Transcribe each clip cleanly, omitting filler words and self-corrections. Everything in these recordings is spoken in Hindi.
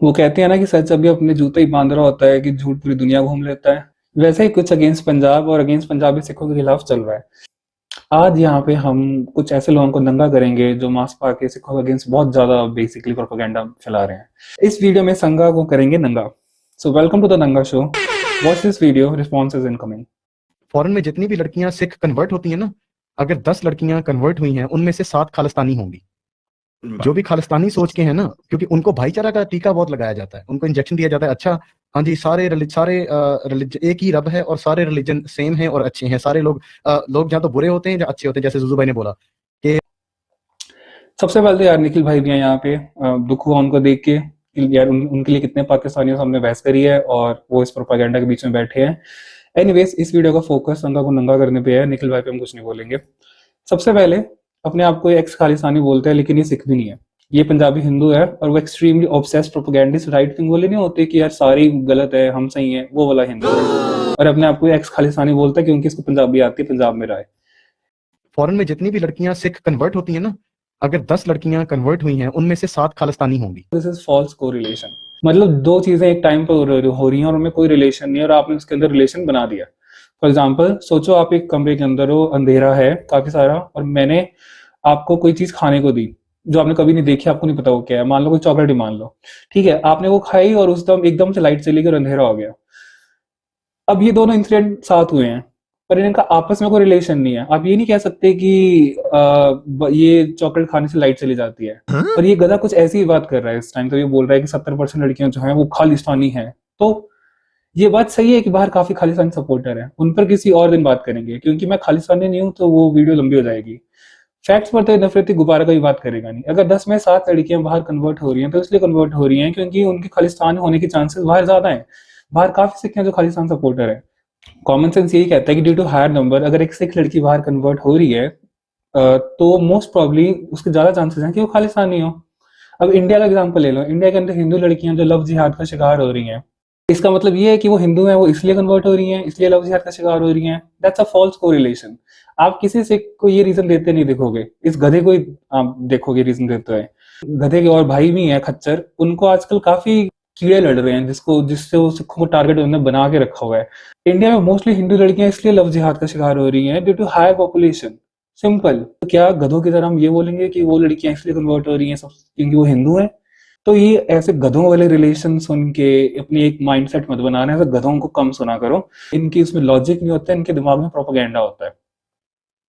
वो कहते हैं ना कि सच अभी अपने जूते ही बांध रहा होता है कि झूठ पूरी दुनिया घूम लेता है। वैसे ही कुछ अगेंस्ट पंजाब और अगेंस्ट पंजाबी सिखों के खिलाफ चल रहा है। आज यहाँ पे हम कुछ ऐसे लोगों को नंगा करेंगे जो मास्क पा के सिखों के अगेंस्ट बहुत ज्यादा बेसिकली प्रोपेगेंडा फैला रहे हैं। इस वीडियो में संगा को करेंगे नंगा। सो वेलकम टू द नंगा show. Watch this video, response is incoming. Foreign में जितनी भी लड़कियां सिख कन्वर्ट होती हैं ना, अगर 10 लड़कियां कन्वर्ट हुई हैं उनमें से 7 खालिस्तानी होंगी। जो भी खालिस्तानी सोच के हैं ना, क्योंकि उनको भाईचारा का टीका बहुत लगाया जाता है, उनको इंजेक्शन दिया जाता है। अच्छा हाँ जी, सारे रिलीजन एक ही रब है और सारे रिलीजन सेम हैं और अच्छे हैं। सारे लोग जहाँ तो बुरे होते हैं, जहाँ अच्छे होते हैं, जैसे जुजू भाई ने बोला कि सबसे पहले तो यार निखिल भाई भी हैं यहाँ पे। दुख हुआ उनको देख के कि यार उनके लिए कितने पाकिस्तानियों से हमने बहस करी है और वो इस प्रोपेगेंडा के बीच में बैठे हैं। एनीवेज, इस वीडियो का फोकस संगा को नंगा करने पे है। निखिल भाई पे हम कुछ नहीं बोलेंगे। सबसे पहले, अपने आप को एक्स खालिस्तानी बोलते हैं लेकिन ये सिख भी नहीं है, ये पंजाबी हिंदू है और वो extremely obsessed propagandist right wing वाले नहीं होते कि यार सारी गलत है हम सही है, वो वाला हिंदू है। और अपने आप को एक्स खालिस्तानी बोलता है क्योंकि इसको पंजाबी आती है, पंजाब में रहा है। फॉरेन में जितनी भी लड़कियां सिख कन्वर्ट होती हैं ना, अगर 10 लड़कियां कन्वर्ट हुई हैं उनमें से 7 खालिस्तानी होंगी। This is false correlation. मतलब दो चीजें एक टाइम पर हो रही हैं और उनमें कोई रिलेशन नहीं है और आपने उसके अंदर रिलेशन बना दिया। फॉर एग्जाम्पल, सोचो आप एक कमरे के अंदर हो, अंधेरा है काफी सारा, और मैंने आपको कोई चीज खाने को दी जो आपने कभी नहीं देखी, आपको नहीं पता वो क्या है। मान लो कोई चॉकलेट ही मान लो, ठीक है, आपने वो खाई और उस दम एकदम से लाइट चली गई और अंधेरा हो गया। अब ये दोनों इंसिडेंट साथ हुए हैं पर इनका आपस में कोई रिलेशन नहीं है। आप ये नहीं कह सकते कि ये चॉकलेट खाने से लाइट चली जाती है। और ये गधा कुछ ऐसी ही बात कर रहा है इस टाइम। तो ये बोल रहा है कि 70% लड़कियां जो हैं वो खालिस्तानी हैं। तो ये बात सही है कि बाहर काफी खालिस्तानी सपोर्टर हैं, उन पर किसी और दिन बात करेंगे क्योंकि मैं खालिस्तानी नहीं हूं तो वो वीडियो लंबी हो जाएगी। फैक्ट्स पर तो नफरती गुब्बारा का भी बात करेगा नहीं। अगर 10 में 7 लड़कियां बाहर कन्वर्ट हो रही हैं तो इसलिए कन्वर्ट हो रही हैं क्योंकि उनके खालिस्तान होने के चांसेस बाहर ज्यादा हैं। बाहर काफी सिख हैं जो खालिस्तान सपोर्टर है। कॉमन सेंस यही कहता है कि ड्यू टू हायर नंबर, अगर एक सिख लड़की बाहर कन्वर्ट हो रही है तो मोस्ट प्रॉब्ली उसके ज्यादा चांसेस हैं कि वो खालिस्तानी हो। अब इंडिया का एग्जांपल ले लो। इंडिया के अंदर हिंदू लड़कियां जो लव जिहाद का शिकार हो रही हैं, इसका मतलब ये है कि वो हिंदू हैं, वो इसलिए कन्वर्ट हो रही हैं, इसलिए लव जिहाद का शिकार हो रही हैं। That's a false correlation. आप किसी सिख को ये रीजन देते नहीं देखोगे, इस गधे को ही आप देखोगे रीजन देते हुए। गधे के और भाई भी हैं खच्चर, उनको आजकल काफी कीड़े लड़ रहे हैं जिससे वो सिखों को टारगेट उन्होंने बना के रखा हुआ है। इंडिया में मोस्टली हिंदू लड़कियां इसलिए लव जिहाद का शिकार हो रही हैं due to high population. Simple. तो क्या गधों की तरह हम ये बोलेंगे कि वो लड़कियां इसलिए कन्वर्ट हो रही हैं सब क्योंकि वो हिंदू हैं? तो ये ऐसे गधों वाले रिलेशन सुन के अपनी एक माइंडसेट मत बनाना है। ऐसे गधों को कम सुना करो। इनकी उसमें लॉजिक नहीं होता है, इनके दिमाग में प्रोपेगेंडा होता है।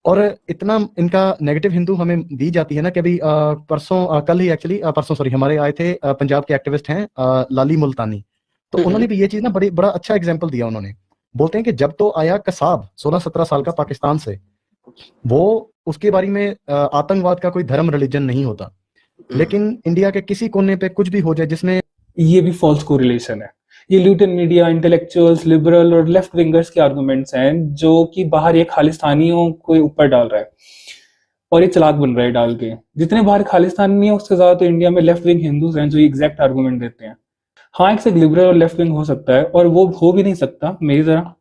और इतना इनका नेगेटिव हिंदू हमें दी जाती है ना कि अभी कल ही एक्चुअली परसों सॉरी हमारे आए थे पंजाब के एक्टिविस्ट हैं लाली मुल्तानी। तो उन्होंने भी ये चीज ना बड़ा अच्छा एग्जाम्पल दिया। उन्होंने बोलते हैं कि जब तो आया कसाब 16-17 साल का पाकिस्तान से, वो उसके बारे में आतंकवाद का कोई धर्म रिलीजन नहीं होता, लेकिन इंडिया के किसी कोने पे कुछ भी हो जाए जिसमें ये भी फॉल्स कोरिलेशन है। ये ल्यूटन मीडिया, इंटेलेक्चुअल्स, लिबरल और लेफ्ट विंगर्स के आर्गुमेंट्स हैं जो कि बाहर ये खालिस्तानियों को ऊपर डाल रहा है और ये चालाक बन रहा है डाल के। जितने बाहर खालिस्तानी है उससे ज्यादा तो इंडिया में लेफ्ट विंग हिंदूज हैं जो ये एग्जैक्ट आर्गुमेंट देते हैं। हाँ, एक से लिबरल और लेफ्ट विंग हो सकता है और वो हो भी नहीं सकता मेरी तरह।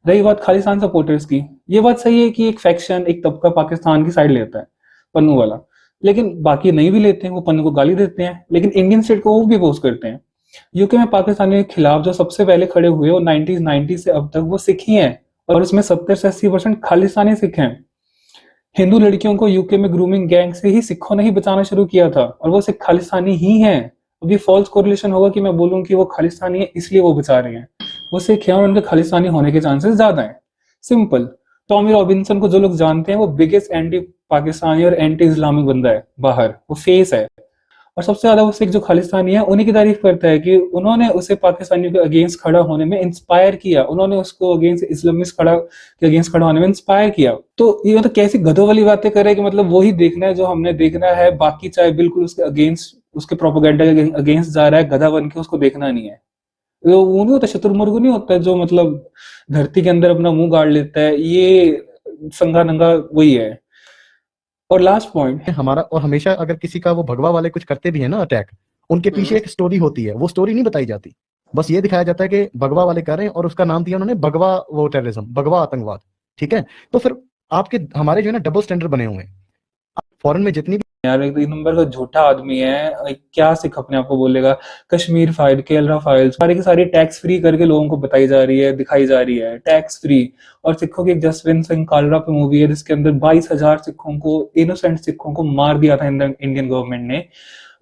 रही बात खालिस्तान सपोर्टर्स की, ये बात सही है कि एक फैक्शन, एक तबका पाकिस्तान की साइड लेता है, पन्नू वाला। लेकिन बाकी नहीं भी लेते हैं, वो पन्नू को गाली देते हैं, लेकिन इंडियन स्टेट को वो भी अपोज करते हैं। यूके में पाकिस्तानियों के खिलाफ जो सबसे पहले खड़े हुए वो 1990 से अब तक वो सिख ही हैं और उसमें 70 से 80% खालिस्तानी सिख हैं। हिंदू लड़कियों को यूके में ग्रूमिंग गैंग से ही सिखों ने ही बचाना शुरू किया था और वो सिख खालिस्तानी ही हैं। अब ये फॉल्स कोरिलेशन होगा कि मैं बोलूं कि वो खालिस्तानी है इसलिए वो बचा रहे हैं। वो सिख हैं और उनके खालिस्तानी होने के चांसेस ज्यादा हैं। सिंपल। टॉमी रॉबिन्सन को जो लोग जानते हैं वो बिगेस्ट एंटी पाकिस्तानी और एंटी इस्लामिक बंदा है बाहर, वो फेस है। और सबसे ज्यादा वो सिख जो खालिस्तानी है उन्हीं की तारीफ करता है कि उन्होंने उसे पाकिस्तानियों के अगेंस्ट खड़ा होने में इंस्पायर किया, उन्होंने उसको अगेंस्ट इस्लामिस्ट के अगेंस्ट खड़ा होने में इंस्पायर किया। तो ये तो कैसी गधों वाली बातें करे कि मतलब वही देखना है जो हमने देखना है, बाकी चाहे बिल्कुल उसके अगेंस्ट, उसके प्रोपेगेंडा के अगेंस्ट जा रहा है, गधा बन के उसको देखना नहीं है। वो नहीं होता, शुतुरमुर्ग नहीं होता जो मतलब धरती के अंदर अपना मुंह गाड़ लेता है, ये संगा नंगा वही है। और लास्ट पॉइंट, हमारा, और हमेशा अगर किसी का वो भगवा वाले कुछ करते भी है ना अटैक, उनके पीछे एक स्टोरी होती है, वो स्टोरी नहीं बताई जाती। बस ये दिखाया जाता है कि भगवा वाले कर रहे हैं और उसका नाम दिया उन्होंने भगवा वो टेररिज्म, भगवा आतंकवाद। ठीक है, तो फिर आपके हमारे जो है ना डबल स्टैंडर्ड बने हुए हैं। फॉरेन में जितनी भी यार एक नंबर का झूठा आदमी है, क्या सिख अपने आप को बोलेगा। कश्मीर फाइल, केरला फाइल्स, सारी की सारी टैक्स फ्री करके लोगों को बताई जा रही है, दिखाई जा रही है, टैक्स फ्री। और सिखों की एक जसवंत सिंह कालरा पे मूवी है जिसके अंदर 22,000 सिखों को, इनोसेंट सिखों को मार दिया था इंडियन गवर्नमेंट ने।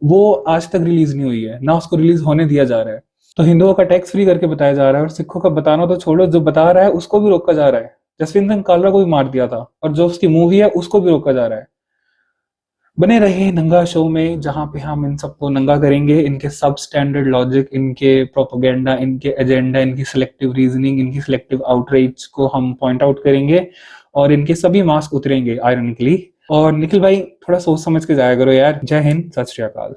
वो आज तक रिलीज नहीं हुई है, ना उसको रिलीज होने दिया जा रहा है। तो हिंदुओं का टैक्स फ्री करके बताया जा रहा है, और सिखों का बताना तो छोड़ो, जो बता रहा है उसको भी रोका जा रहा है। जसवंत सिंह कालरा को भी मार दिया था, और जो उसकी मूवी है उसको भी रोका जा रहा है। बने रहे नंगा शो में, जहां पे हम इन सबको नंगा करेंगे, इनके सब स्टैंडर्ड लॉजिक, इनके प्रोपोगेंडा, इनके एजेंडा, इनकी सिलेक्टिव रीजनिंग, इनकी सिलेक्टिव आउटरीच को हम पॉइंट आउट करेंगे, और इनके सभी मास्क उतरेंगे आयरनिकली। और निखिल भाई, थोड़ा सोच समझ के जाया करो यार। जय हिंद, सत श्री अकाल।